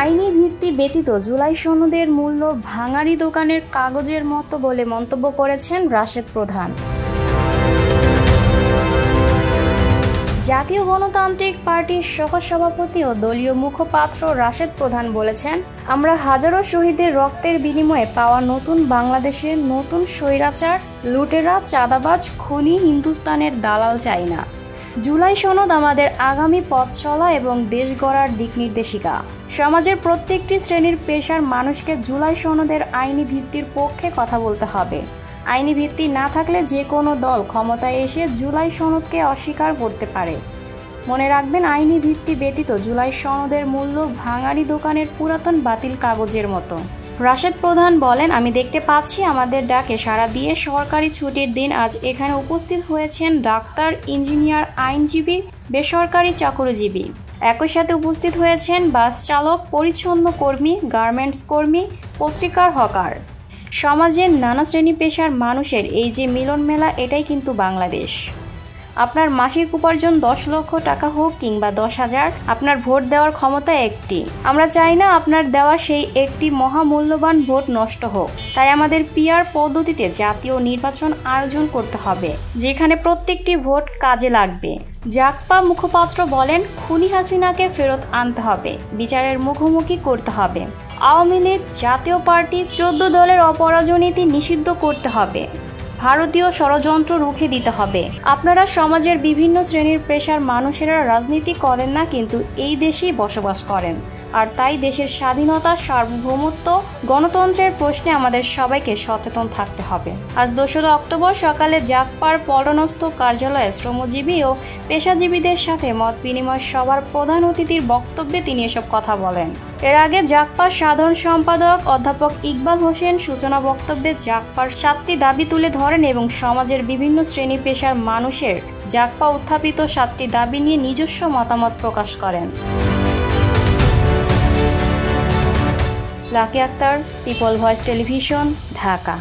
আইনি ভিত্তি ব্যতীত জুলাই সনদের মূল্য ভাঙারি দোকানের কাগজের মতো বলে মন্তব্য করেছেন রাশেদ প্রধান। জাতীয় গণতান্ত্রিক পার্টির সহসভাপতি ও দলীয় মুখপাত্র রাশেদ প্রধান বলেছেন, আমরা হাজারো শহীদের রক্তের বিনিময়ে পাওয়া নতুন বাংলাদেশের নতুন স্বৈরাচার, লুটেরা, চাঁদাবাজ, খুনি হিন্দুস্তানের দালাল চাই না। জুলাই সনদ আমাদের আগামী পথ চলা এবং দেশ গড়ার দিক নির্দেশিকা। সমাজের প্রত্যেকটি শ্রেণীর পেশার মানুষকে জুলাই সনদের আইনি ভিত্তির পক্ষে কথা বলতে হবে। আইনি ভিত্তি না থাকলে যে কোনো দল ক্ষমতায় এসে জুলাই সনদকে অস্বীকার করতে পারে। মনে রাখবেন, আইনি ভিত্তি ব্যতীত জুলাই সনদের মূল্য ভাঙারি দোকানের পুরাতন বাতিল কাগজের মতো। রাশেদ প্রধান বলেন, আমি দেখতে পাচ্ছি আমাদের ডাকে সাড়া দিয়ে সরকারি ছুটির দিন আজ এখানে উপস্থিত হয়েছেন ডাক্তার, ইঞ্জিনিয়ার, আইনজীবী, বেসরকারি চাকরিজীবী। একই সাথে উপস্থিত হয়েছেন বাস চালক, পরিচ্ছন্ন কর্মী, গার্মেন্টস কর্মী, পত্রিকার হকার। সমাজের নানা শ্রেণী পেশার মানুষের এই যে মিলন মেলা, এটাই কিন্তু বাংলাদেশ। আপনার মাসিক উপার্জন 10 লক্ষ টাকা হোক কিংবা 10,000, আপনার ভোট দেওয়ার ক্ষমতা একটি। আমরা চাই না আপনার দেওয়া সেই একটি মহামূল্যবান ভোট নষ্ট হোক। তাই আমাদের পিআর পদ্ধতিতে জাতীয় নির্বাচন আয়োজন করতে হবে, যেখানে প্রত্যেকটি ভোট কাজে লাগবে। জাগপা মুখপাত্র বলেন, খুনি হাসিনাকে ফেরত আনতে হবে, বিচারের মুখোমুখি করতে হবে। আওয়ামী লীগ, জাতীয় পার্টি, 14 দলের অপরাজনীতি নিষিদ্ধ করতে হবে। ভারতীয় ষড়যন্ত্র রুখে দিতে হবে। আপনারা সমাজের বিভিন্ন শ্রেণীর পেশার মানুষেরা রাজনীতি করেন না, কিন্তু এই দেশেই বসবাস করেন। আর তাই দেশের স্বাধীনতা, সার্বভৌমত্ব, গণতন্ত্রের প্রশ্নে আমাদের সবাইকে সচেতন থাকতে হবে। আজ 2 অক্টোবর সকালে জাগপার পল্টনস্থ কার্যালয়ে শ্রমজীবী ও পেশাজীবীদের সাথে মত বিনিময় সভার প্রধান অতিথির বক্তব্যে তিনি এসব কথা বলেন। এর আগে জাগপার সাধারণ সম্পাদক অধ্যাপক ইকবাল হোসেন সূচনা বক্তব্যে জাগপার 7টি দাবি তুলে ধরেন এবং সমাজের বিভিন্ন শ্রেণী পেশার মানুষের জাগপা উত্থাপিত 7টি দাবি নিয়ে নিজস্ব মতামত প্রকাশ করেন। Lucky Akter, people voice television, Dhaka.